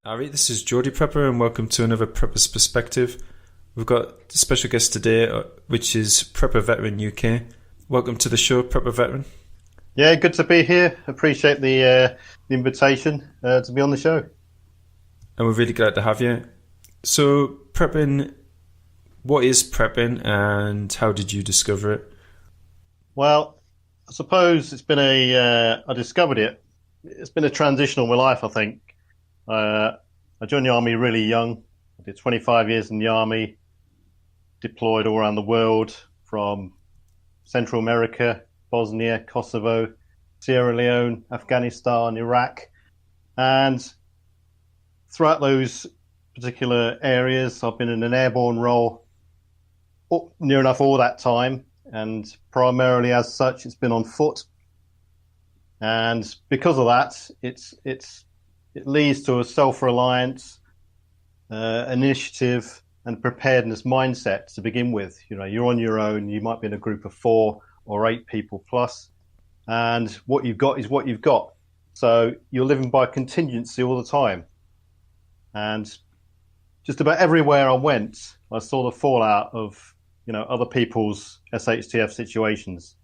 Alright, this is Geordie Prepper and welcome to another Prepper's Perspective. We've got a special guest today, which is Prepper Veteran UK. Welcome to the show, Prepper Veteran. Yeah, good to be here. Appreciate the invitation to be on the show. And we're really glad to have you. So, prepping, what is prepping and how did you discover it? Well, I suppose it's been I discovered it. It's been a transition in my life, I think. I joined the army really young. I did 25 years in the army, deployed all around the world from Central America, Bosnia, Kosovo, Sierra Leone, Afghanistan, Iraq. And throughout those particular areas, I've been in an airborne role near enough all that time. And primarily as such, it's been on foot. And because of that, it leads to a self-reliance, initiative, and preparedness mindset to begin with. You know, you're on your own. You might be in a group of 4 or 8 people plus, and what you've got is what you've got. So you're living by contingency all the time. And just about everywhere I went, I saw the fallout of, other people's SHTF situations.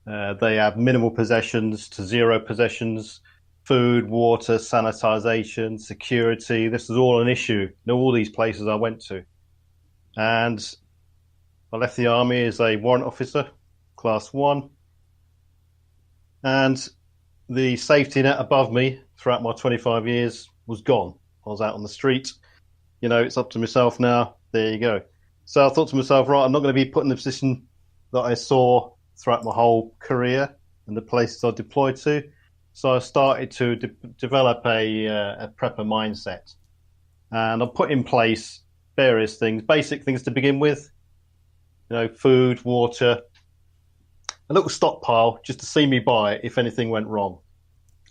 They have minimal possessions to zero possessions. Food, water, sanitization, security. This is all an issue in all these places I went to. And I left the army as a warrant officer, class 1. And the safety net above me throughout my 25 years was gone. I was out on the street. It's up to myself now. There you go. So I thought to myself, right, I'm not going to be put in the position that I saw throughout my whole career and the places I deployed to. So I started to develop a prepper mindset, and I put in place various things, basic things to begin with, food, water, a little stockpile just to see me by if anything went wrong.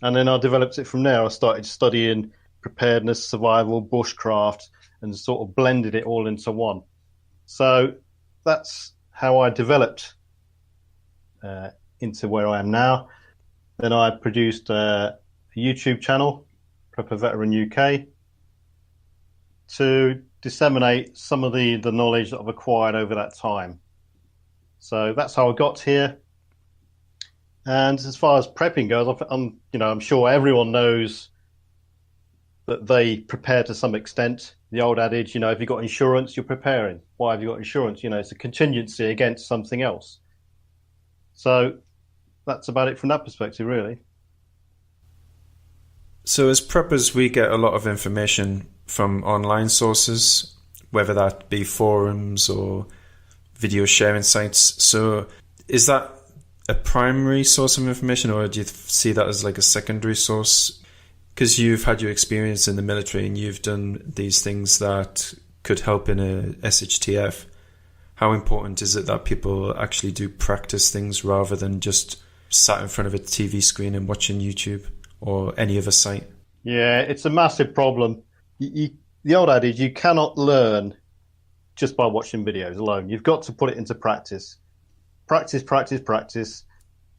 And then I developed it from there. I started studying preparedness, survival, bushcraft, and sort of blended it all into one. So that's how I developed into where I am now. Then I produced a YouTube channel, Prepper Veteran UK, to disseminate some of the knowledge that I've acquired over that time. So that's how I got here. And as far as prepping goes, I'm sure everyone knows that they prepare to some extent. The old adage, if you've got insurance, you're preparing. Why have you got insurance? It's a contingency against something else. So that's about it from that perspective, really. So as preppers, we get a lot of information from online sources, whether that be forums or video sharing sites. So is that a primary source of information, or do you see that as like a secondary source? Because you've had your experience in the military and you've done these things that could help in a SHTF. How important is it that people actually do practice things rather than just sat in front of a TV screen and watching YouTube or any other site? Yeah, it's a massive problem. The old adage, you cannot learn just by watching videos alone. You've got to put it into practice. Practice, practice, practice.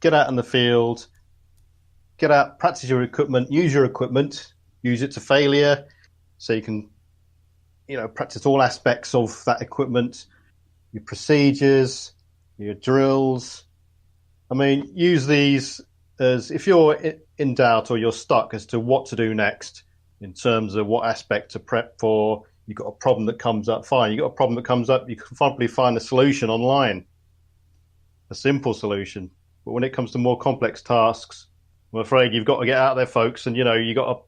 Get out in the field. Get out, practice your equipment, use your equipment, use it to failure so you can, practice all aspects of that equipment, your procedures, your drills. Use these as if you're in doubt or you're stuck as to what to do next in terms of what aspect to prep for. You've got a problem that comes up, fine. You've got a problem that comes up, you can probably find a solution online, a simple solution. But when it comes to more complex tasks, I'm afraid you've got to get out there, folks, and, you've got to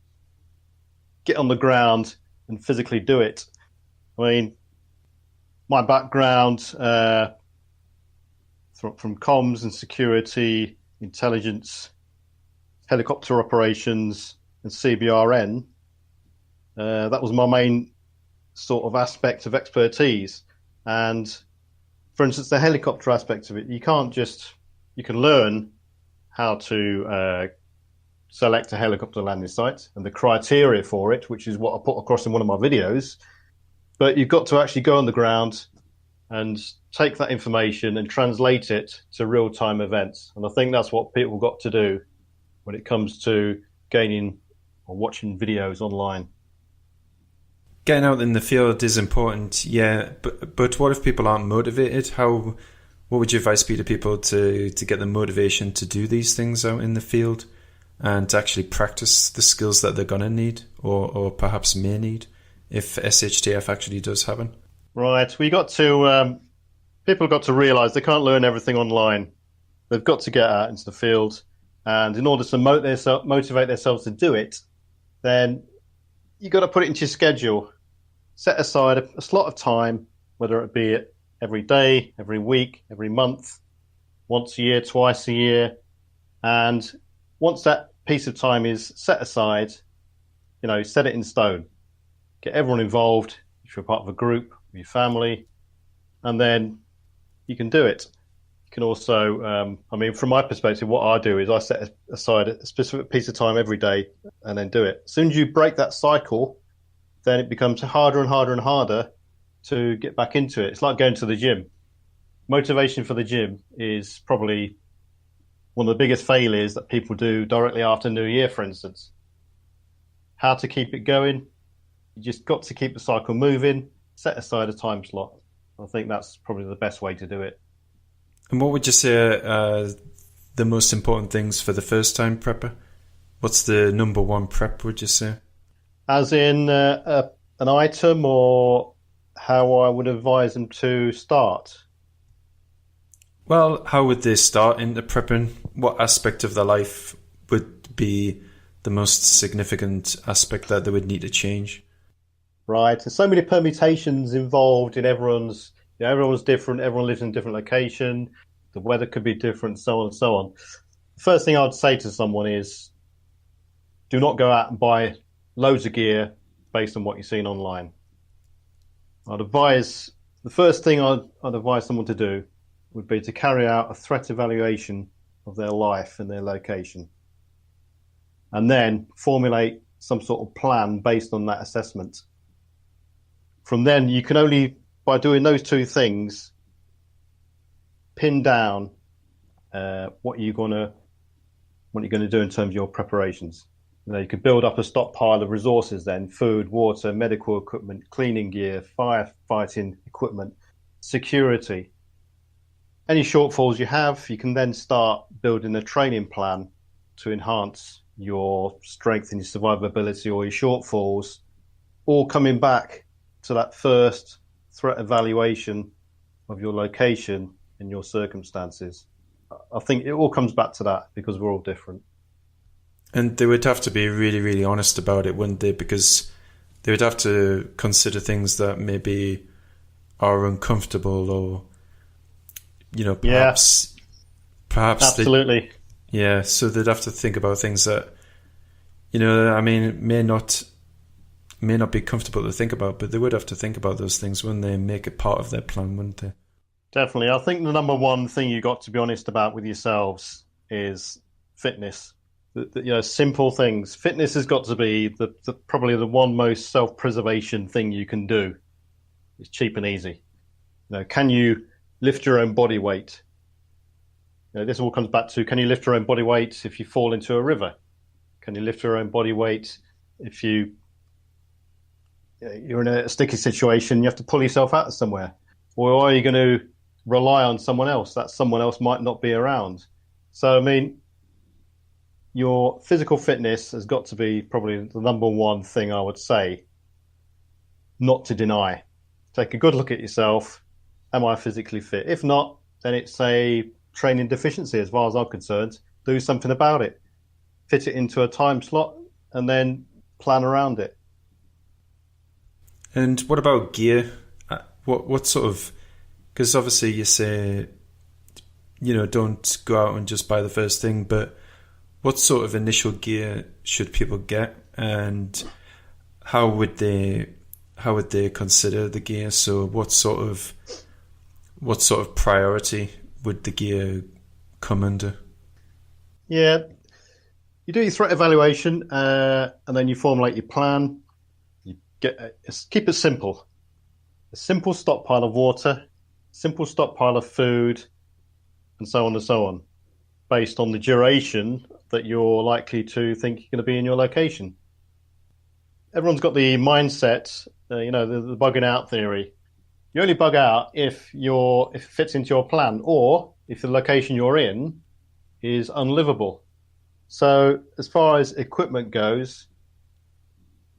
get on the ground and physically do it. My background from comms and security, intelligence, helicopter operations, and CBRN, that was my main sort of aspect of expertise. And for instance, the helicopter aspect of it, you can learn how to select a helicopter landing site and the criteria for it, which is what I put across in one of my videos. But you've got to actually go on the ground and take that information and translate it to real-time events. And I think that's what people got to do when it comes to gaining or watching videos online. Getting out in the field is important, yeah. But what if people aren't motivated? What would your advice be to people to get the motivation to do these things out in the field and to actually practice the skills that they're going to need or perhaps may need if SHTF actually does happen? Right. People have got to realise they can't learn everything online. They've got to get out into the field. And in order to motivate themselves to do it, then you've got to put it into your schedule. Set aside a slot of time, whether it be every day, every week, every month, once a year, twice a year. And once that piece of time is set aside, set it in stone. Get everyone involved, if you're part of a group, with your family, and then you can do it. You can also, from my perspective, what I do is I set aside a specific piece of time every day and then do it. As soon as you break that cycle, then it becomes harder and harder and harder to get back into it. It's like going to the gym. Motivation for the gym is probably one of the biggest failures that people do directly after New Year, for instance. How to keep it going? You just got to keep the cycle moving, set aside a time slot. I think that's probably the best way to do it. And what would you say are the most important things for the first-time prepper? What's the number one prep, would you say? As in an item, or how I would advise them to start? Well, how would they start into prepping? What aspect of their life would be the most significant aspect that they would need to change? Right. There's so many permutations involved in everyone's different. Everyone lives in a different location. The weather could be different, so on and so on. The first thing I'd say to someone is do not go out and buy loads of gear based on what you've seen online. The first thing I'd advise someone to do would be to carry out a threat evaluation of their life and their location, and then formulate some sort of plan based on that assessment. From then, you can only, by doing those two things, pin down what you're going to do in terms of your preparations. You can build up a stockpile of resources then: food, water, medical equipment, cleaning gear, firefighting equipment, security. Any shortfalls you have, you can then start building a training plan to enhance your strength and your survivability, or your shortfalls, all coming back to that first threat evaluation of your location and your circumstances. I think it all comes back to that, because we're all different. And they would have to be really, really honest about it, wouldn't they? Because they would have to consider things that maybe are uncomfortable, or, perhaps absolutely. So they'd have to think about things that, may not be comfortable to think about, but they would have to think about those things when they make it part of their plan, wouldn't they? Definitely. I think the number one thing you got to be honest about with yourselves is fitness. Simple things. Fitness has got to be probably the one most self-preservation thing you can do. It's cheap and easy. Can you lift your own body weight? This all comes back to, can you lift your own body weight if you fall into a river? Can you lift your own body weight if you're in a sticky situation, you have to pull yourself out of somewhere? Or are you going to rely on someone else? That someone else might not be around. So, your physical fitness has got to be probably the number one thing I would say not to deny. Take a good look at yourself. Am I physically fit? If not, then it's a training deficiency as far as I'm concerned. Do something about it. Fit it into a time slot and then plan around it. And what about gear? What sort of... Because obviously you say, don't go out and just buy the first thing, but what sort of initial gear should people get, and how would they consider the gear? So what sort of priority would the gear come under? Yeah, you do your threat evaluation, and then you formulate your plan. You keep it simple. A simple stockpile of water, simple stockpile of food, and so on, based on the duration that you're likely to think you're going to be in your location. everyone's got the mindset, the bugging out theory. You only bug out if it fits into your plan, or if the location you're in is unlivable. So as far as equipment goes,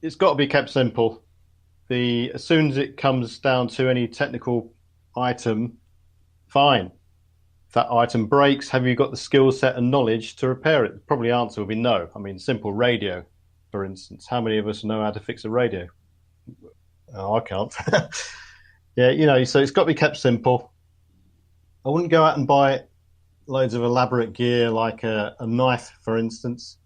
it's got to be kept simple. As soon as it comes down to any technical item, fine. If that item breaks, have you got the skill set and knowledge to repair it? Probably the answer would be no. I mean, simple radio, for instance. How many of us know how to fix a radio? Oh, I can't. Yeah, so it's got to be kept simple. I wouldn't go out and buy loads of elaborate gear like a knife, for instance.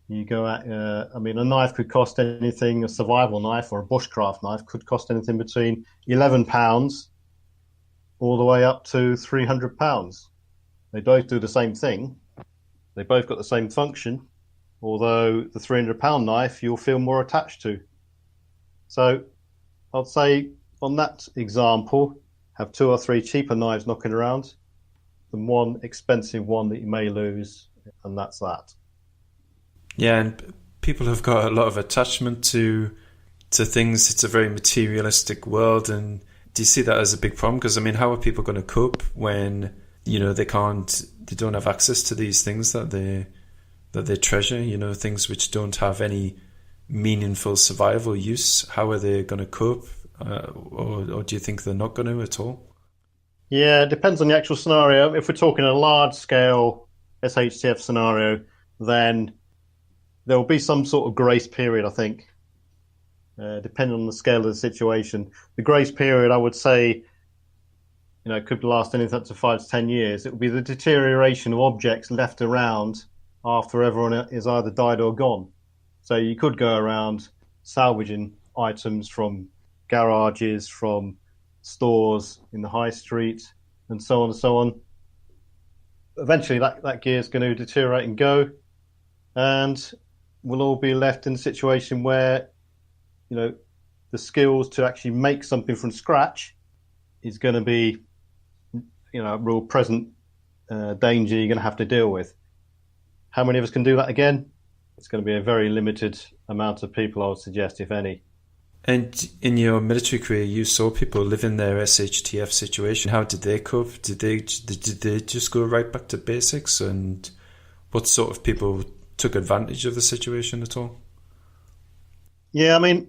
You go out, a knife could cost anything, a survival knife or a bushcraft knife could cost anything between £11 all the way up to £300. They both do the same thing. They both got the same function, although the £300 knife you'll feel more attached to. So I'd say on that example, have 2 or 3 cheaper knives knocking around than one expensive one that you may lose, and that's that. Yeah, and people have got a lot of attachment to things. It's a very materialistic world, and do you see that as a big problem? Because, I mean, how are people going to cope when, they don't have access to these things that they treasure, things which don't have any meaningful survival use? How are they going to cope? Or do you think they're not going to at all? Yeah, it depends on the actual scenario. If we're talking a large-scale SHTF scenario, then there will be some sort of grace period, I think, depending on the scale of the situation. The grace period, I would say, could last anything up to 5 to 10 years. It would be the deterioration of objects left around after everyone is either died or gone. So you could go around salvaging items from garages, from stores in the high street, and so on and so on. Eventually, that gear is going to deteriorate and go, and we'll all be left in a situation where, the skills to actually make something from scratch is going to be, a real present danger you're going to have to deal with. How many of us can do that again? It's going to be a very limited amount of people, I would suggest, if any. And in your military career, you saw people live in their SHTF situation. How did they cope? Did they just go right back to basics? And what sort of people took advantage of the situation at all? Yeah, I mean,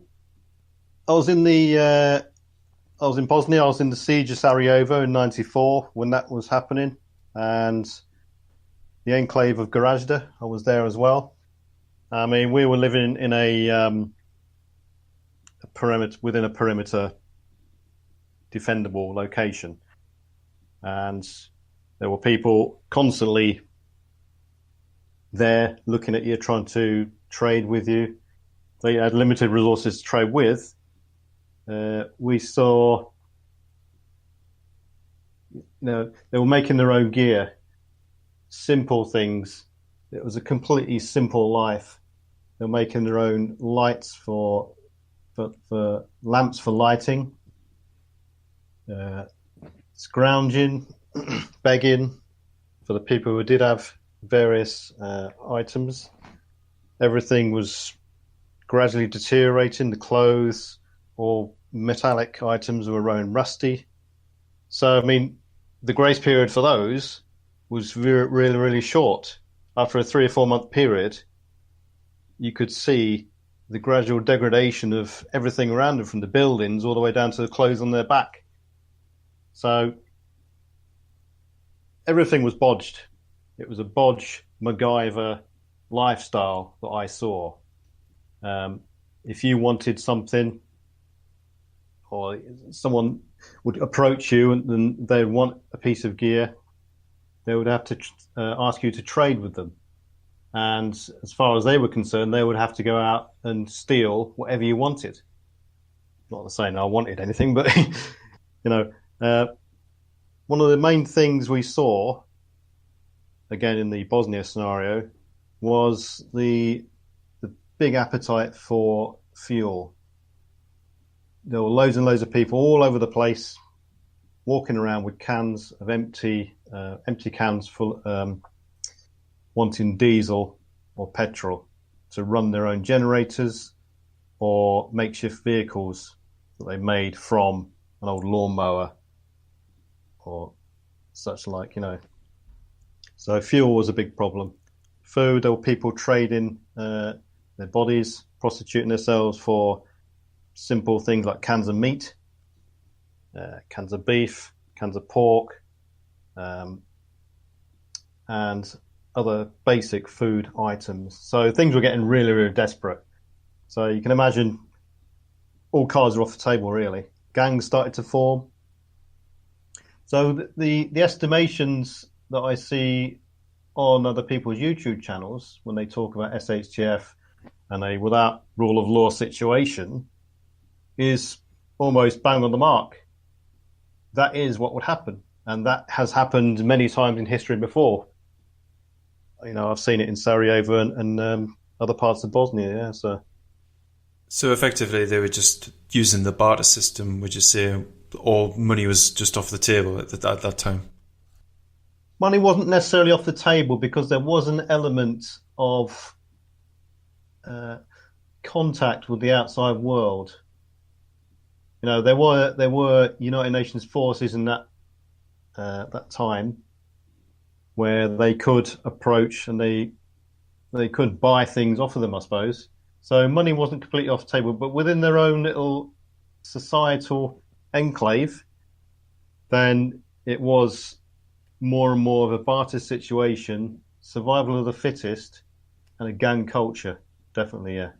I was in Bosnia. I was in the siege of Sarajevo in '94 when that was happening, and the enclave of Gorazde. I was there as well. I mean, we were living in a perimeter, within a perimeter defendable location, and there were people constantly there looking at you, trying to trade with you. They had limited resources to trade with. We saw, they were making their own gear, simple things. It was a completely simple life. They were making their own lights for lamps for lighting, scrounging, begging for the people who did have various items. Everything was gradually deteriorating. The clothes or metallic items were growing rusty. So, I mean, the grace period for those was really, really short. After a 3 or 4 month period, you could see the gradual degradation of everything around them, from the buildings all the way down to the clothes on their back. So everything was bodged. It was a bodge MacGyver lifestyle that I saw. If you wanted something, or someone would approach you and then they'd want a piece of gear, they would have to ask you to trade with them. And as far as they were concerned, they would have to go out and steal whatever you wanted. Not saying I wanted anything, but one of the main things we saw, again in the Bosnia scenario, was the big appetite for fuel. There were loads and loads of people all over the place walking around with cans of empty cans full, wanting diesel or petrol to run their own generators or makeshift vehicles that they made from an old lawnmower or such like, So fuel was a big problem. Food, there were people trading their bodies, prostituting themselves for simple things like cans of meat, cans of beef, cans of pork, and other basic food items. So things were getting really, really desperate. So you can imagine all cards are off the table, really. Gangs started to form. So the estimations that I see on other people's YouTube channels when they talk about SHTF and a without rule of law situation is almost bang on the mark. That is what would happen. And that has happened many times in history before. I've seen it in Sarajevo and other parts of Bosnia, yeah. So effectively they were just using the barter system, would you say, or money was just off the table at that time? Money wasn't necessarily off the table because there was an element of contact with the outside world. There were United Nations forces in that time where they could approach and they could buy things off of them, I suppose. So money wasn't completely off the table, but within their own little societal enclave, then it was more and more of a barter situation, survival of the fittest, and a gang culture. Definitely, yeah.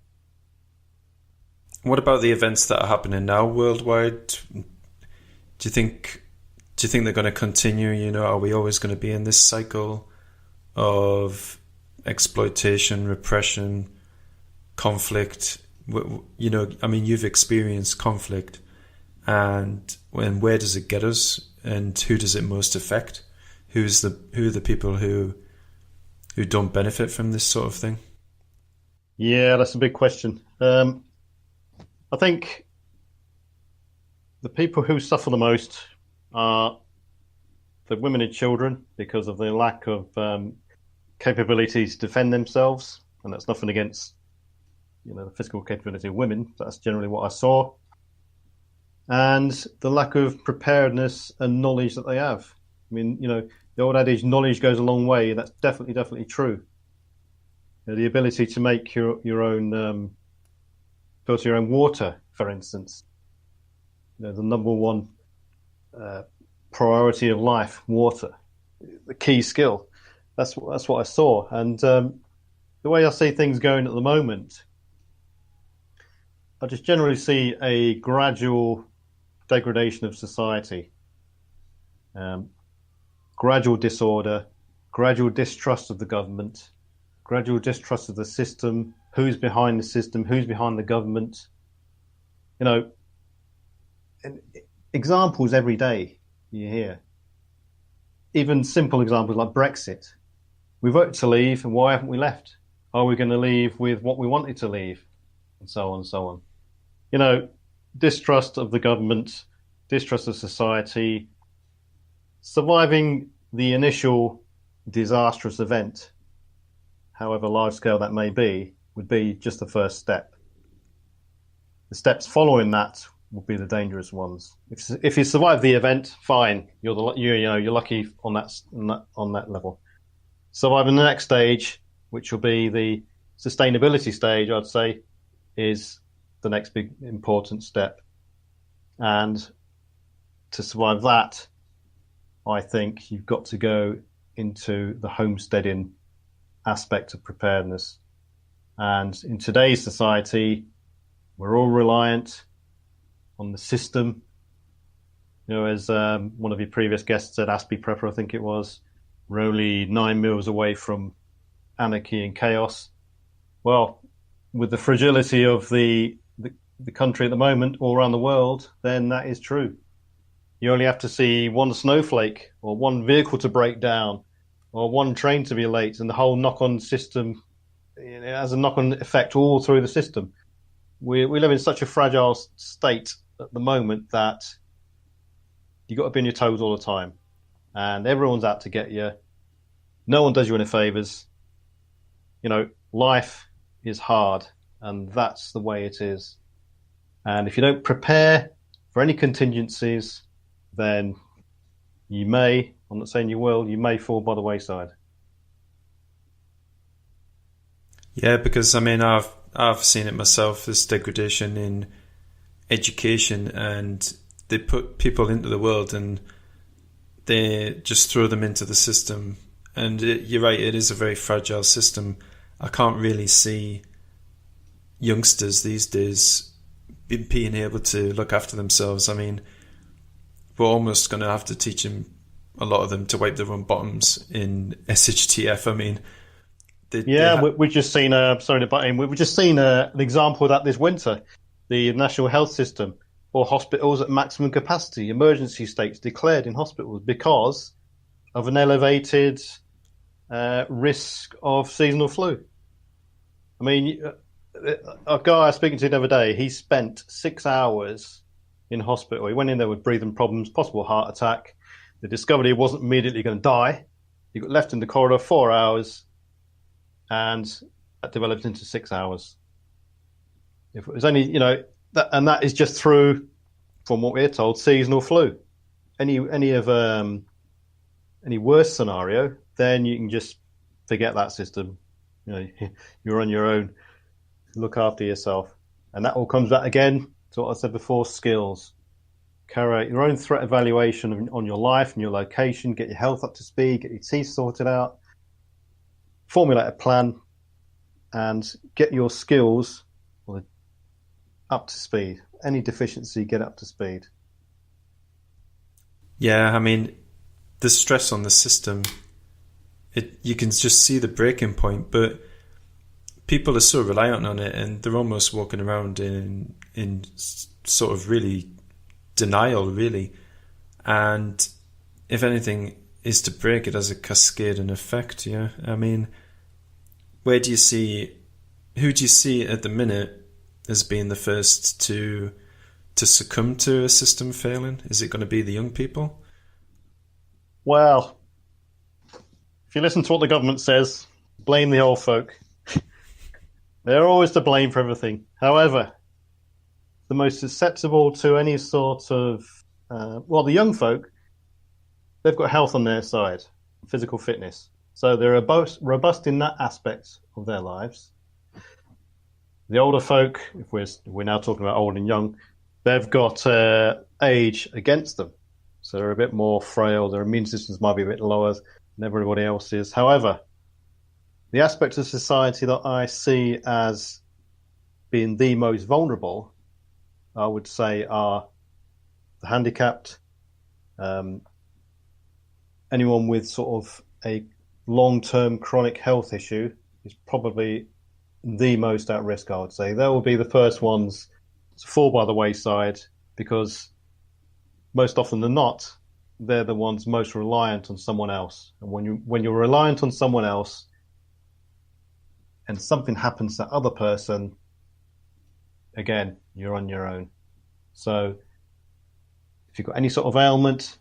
What about the events that are happening now worldwide? Do you think they're going to continue? Are we always going to be in this cycle of exploitation, repression, conflict? You've experienced conflict, and where does it get us, and who does it most affect? Who are the people who don't benefit from this sort of thing? Yeah, that's a big question. I think the people who suffer the most are the women and children because of the lack of capability to defend themselves, and that's nothing against the physical capability of women. That's generally what I saw, and the lack of preparedness and knowledge that they have. The old adage, knowledge goes a long way. That's definitely true. The ability to make your own filter your own water, for instance. The number one priority of life, water, the key skill. That's what I saw. And the way I see things going at the moment, I just generally see a gradual degradation of society, gradual disorder, gradual distrust of the government, gradual distrust of the system, who's behind the system, who's behind the government. And examples every day you hear. Even simple examples like Brexit. We voted to leave, and why haven't we left? Are we going to leave with what we wanted to leave? And so on and so on. Distrust of the government, distrust of society, surviving the initial disastrous event, however large scale that may be, would be just the first step. The steps following that will be the dangerous ones. If you survive the event, fine. You're lucky on that level. Surviving the next stage, which will be the sustainability stage, I'd say, is the next big important step. And to survive that, I think you've got to go into the homesteading aspect of preparedness. And in today's society, we're all reliant on the system. As one of your previous guests said, Geordie Prepper, I think it was, we're only 9 miles away from anarchy and chaos. Well, with the fragility of the country at the moment all around the world, then that is true. You only have to see one snowflake or one vehicle to break down or one train to be late, and the whole knock-on system, it has a knock-on effect all through the system. We live in such a fragile state at the moment that you've got to be on your toes all the time, and everyone's out to get you. No one does you any favors. Life is hard, and that's the way it is. And if you don't prepare for any contingencies, then you may, I'm not saying you will, you may fall by the wayside. Yeah, because I mean, I've seen it myself, this degradation in education, and they put people into the world and they just throw them into the system. And you're right, it is a very fragile system. I can't really see youngsters these days being able to look after themselves. I mean, we're almost going to have to teach them, a lot of them, to wipe their own bottoms in SHTF. I mean, we've just seen sorry to butt in. We've just seen an example of that this winter. The National Health System, or hospitals at maximum capacity, emergency states declared in hospitals because of an elevated risk of seasonal flu. I mean, a guy I was speaking to the other day, he spent 6 hours in hospital. He went in there with breathing problems, possible heart attack. They discovered he wasn't immediately going to die. He got left in the corridor 4 hours, and that developed into 6 hours. If it was only, that is just through, from what we're told, seasonal flu. Any worse scenario, then you can just forget that system. You're on your own. Look after yourself. And that all comes back again to what I said before, skills. Carry out your own threat evaluation on your life and your location, get your health up to speed, get your teeth sorted out, formulate a plan, and get your skills up to speed. Any deficiency, get up to speed. Yeah, I mean, the stress on the system, you can just see the breaking point, but people are so reliant on it, and they're almost walking around in sort of really denial, really. And if anything is to break, it has a cascading effect. Yeah, I mean, who do you see at the minute as being the first to succumb to a system failing? Is it going to be the young people? Well, if you listen to what the government says, blame the old folk. They're always to blame for everything. However, the most susceptible to any sort of, the young folk, they've got health on their side, physical fitness. So they're robust in that aspect of their lives. The older folk, if we're now talking about old and young, they've got age against them. So they're a bit more frail. Their immune systems might be a bit lower than everybody else is. However, the aspects of society that I see as being the most vulnerable, I would say, are the handicapped, anyone with sort of a long-term chronic health issue is probably the most at risk, I would say. They will be the first ones to fall by the wayside because most often than not, they're the ones most reliant on someone else. And when you're reliant on someone else and something happens to that other person, again, you're on your own. So if you've got any sort of ailment,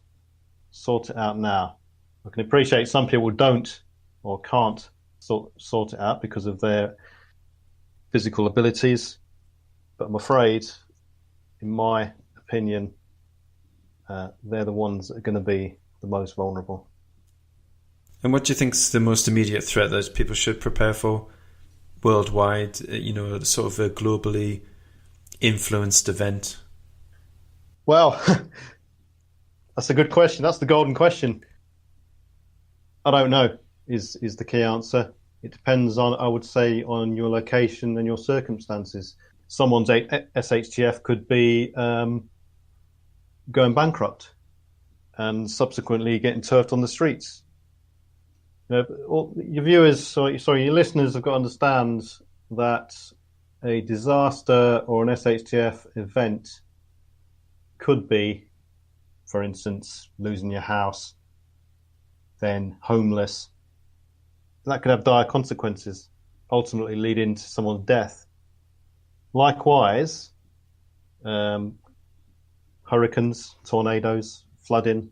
sort it out now. I can appreciate some people don't or can't sort it out because of their physical abilities, but I'm afraid, in my opinion, they're the ones that are going to be the most vulnerable. And what do you think is the most immediate threat that people should prepare for worldwide, sort of a globally influenced event? Well, that's a good question. That's the golden question. I don't know is the key answer. It depends on, I would say, on your location and your circumstances. Someone's SHTF could be going bankrupt and subsequently getting turfed on the streets. Your viewers, your listeners have got to understand that a disaster or an SHTF event could be, for instance, losing your house, then homeless. That could have dire consequences, ultimately leading to someone's death. Likewise, hurricanes, tornadoes, flooding,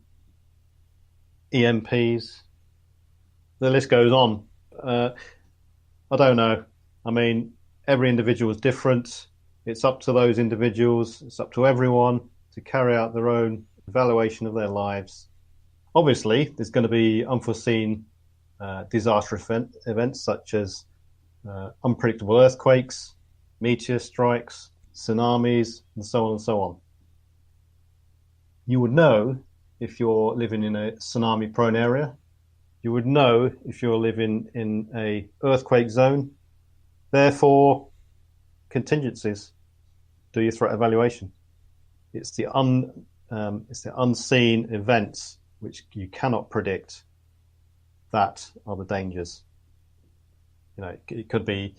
EMPs, the list goes on. I don't know. I mean, every individual is different. It's up to those individuals, it's up to everyone to carry out their own evaluation of their lives. Obviously, there's going to be unforeseen disaster events such as unpredictable earthquakes, meteor strikes, tsunamis, and so on and so on. You would know if you're living in a tsunami-prone area. You would know if you're living in a earthquake zone. Therefore, contingencies. Do your threat evaluation. It's the unseen events which you cannot predict that are the dangers. You know, it could be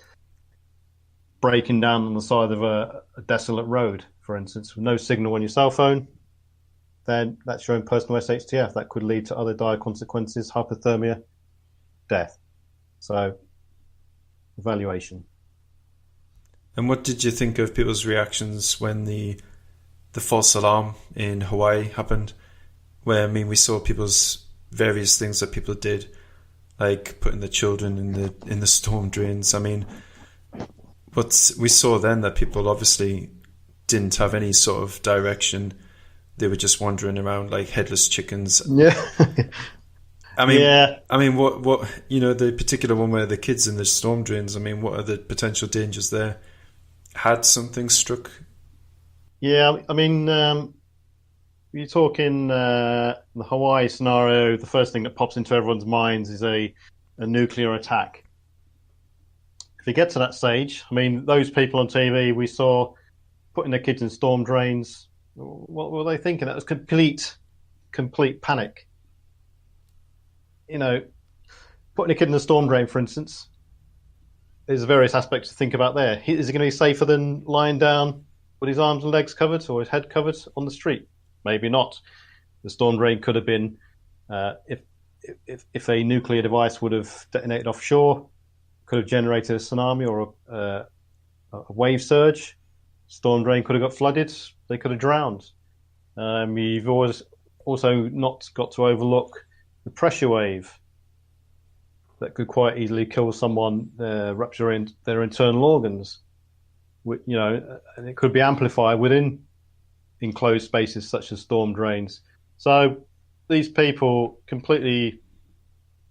breaking down on the side of a desolate road, for instance, with no signal on your cell phone. Then that's your own personal SHTF. That could lead to other dire consequences, hypothermia, death. So, evaluation. And what did you think of people's reactions when the false alarm in Hawaii happened? Where, I mean, we saw people's various things that people did, like putting the children in the storm drains. I mean, what we saw then, that people obviously didn't have any sort of direction. They were just wandering around like headless chickens. Yeah. I mean, yeah. I mean, what you know, the particular one where the kids in the storm drains. I mean, what are the potential dangers there? Had something struck? Yeah, I mean, you're talking the Hawaii scenario. The first thing that pops into everyone's minds is a nuclear attack. If you get to that stage, I mean, those people on TV we saw putting their kids in storm drains. What were they thinking? That was complete panic. You know, putting a kid in a storm drain, for instance, there's various aspects to think about there. Is it going to be safer than lying down with his arms and legs covered or his head covered on the street? Maybe not. The storm drain could have been, if a nuclear device would have detonated offshore, could have generated a tsunami or a wave surge. Storm drain could have got flooded. They could have drowned. You've also not got to overlook the pressure wave that could quite easily kill someone, rupture their internal organs. You know, and it could be amplified within enclosed spaces such as storm drains. So these people completely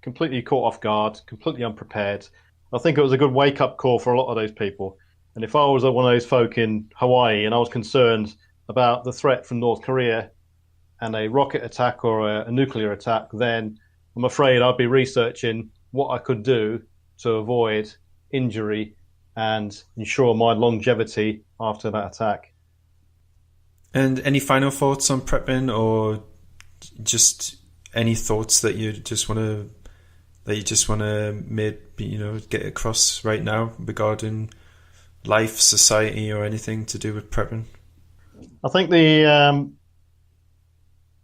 caught off guard, completely unprepared. I think it was a good wake-up call for a lot of those people. And if I was one of those folk in Hawaii and I was concerned about the threat from North Korea and a rocket attack or a nuclear attack, then I'm afraid I'd be researching what I could do to avoid injury and ensure my longevity after that attack. And any final thoughts on prepping, or just any thoughts that you just want to get across right now regarding life, society, or anything to do with prepping? I think the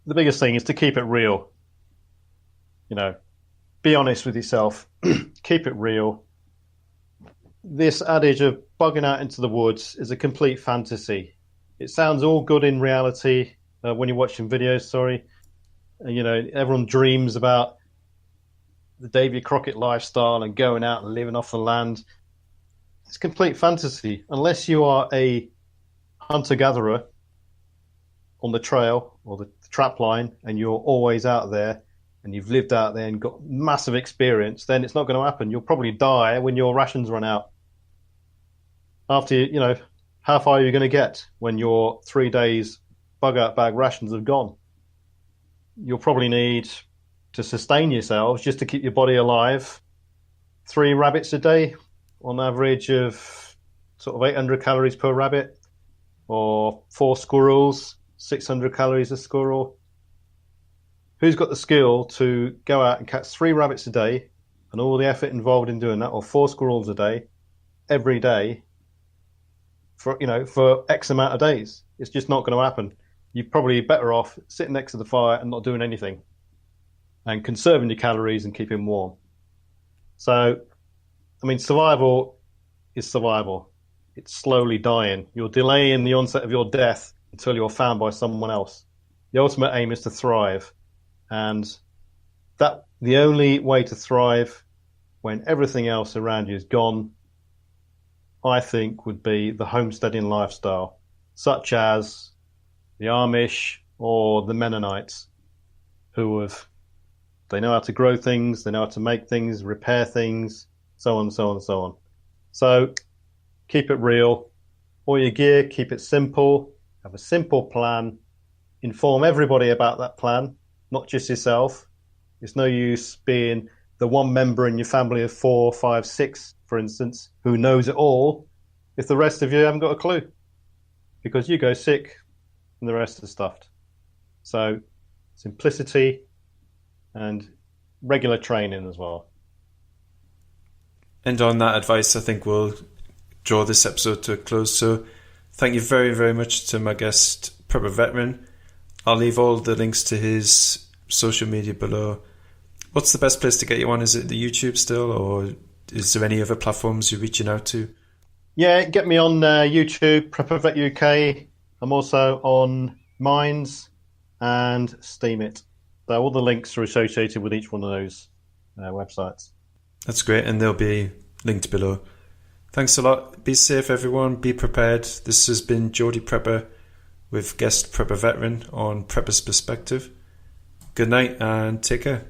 biggest thing is to keep it real. You know, be honest with yourself. Keep it real. This adage of bugging out into the woods is a complete fantasy. It sounds all good in reality when you're watching videos. You know, everyone dreams about the Davy Crockett lifestyle and going out and living off the land. It's complete fantasy unless you are a hunter-gatherer on the trail or the trap line and you're always out there and you've lived out there and got massive experience. Then it's not going to happen. You'll probably die when your rations run out. After, you know, how far are you going to get when your 3 days bug-out bag rations have gone? You'll probably need to sustain yourselves just to keep your body alive 3 rabbits a day, on average of sort of 800 calories per rabbit, or 4 squirrels, 600 calories a squirrel. Who's got the skill to go out and catch 3 rabbits a day and all the effort involved in doing that, or 4 squirrels a day, every day, for X amount of days? It's just not going to happen. You're probably better off sitting next to the fire and not doing anything and conserving your calories and keeping warm. So, I mean, survival is survival. It's slowly dying. You're delaying the onset of your death until you're found by someone else. The ultimate aim is to thrive. And that the only way to thrive when everything else around you is gone I think, would be the homesteading lifestyle, such as the Amish or the Mennonites, they know how to grow things, they know how to make things, repair things, so on, so on, so on. So keep it real. All your gear, keep it simple. Have a simple plan. Inform everybody about that plan, not just yourself. It's no use being the one member in your family of 4, 5, 6, for instance, who knows it all, if the rest of you haven't got a clue, because you go sick and the rest are stuffed. So simplicity and regular training as well. And on that advice, I think we'll draw this episode to a close. So thank you very, very much to my guest, Prepper Veteran. I'll leave all the links to his social media below. What's the best place to get you on? Is it the YouTube still, or is there any other platforms you're reaching out to? Yeah, get me on YouTube, Prepper Vet UK. I'm also on Minds and Steemit. So all the links are associated with each one of those websites. That's great, and they'll be linked below. Thanks a lot. Be safe, everyone. Be prepared. This has been Geordie Prepper with guest Prepper Veteran on Prepper's Perspective. Good night and take care.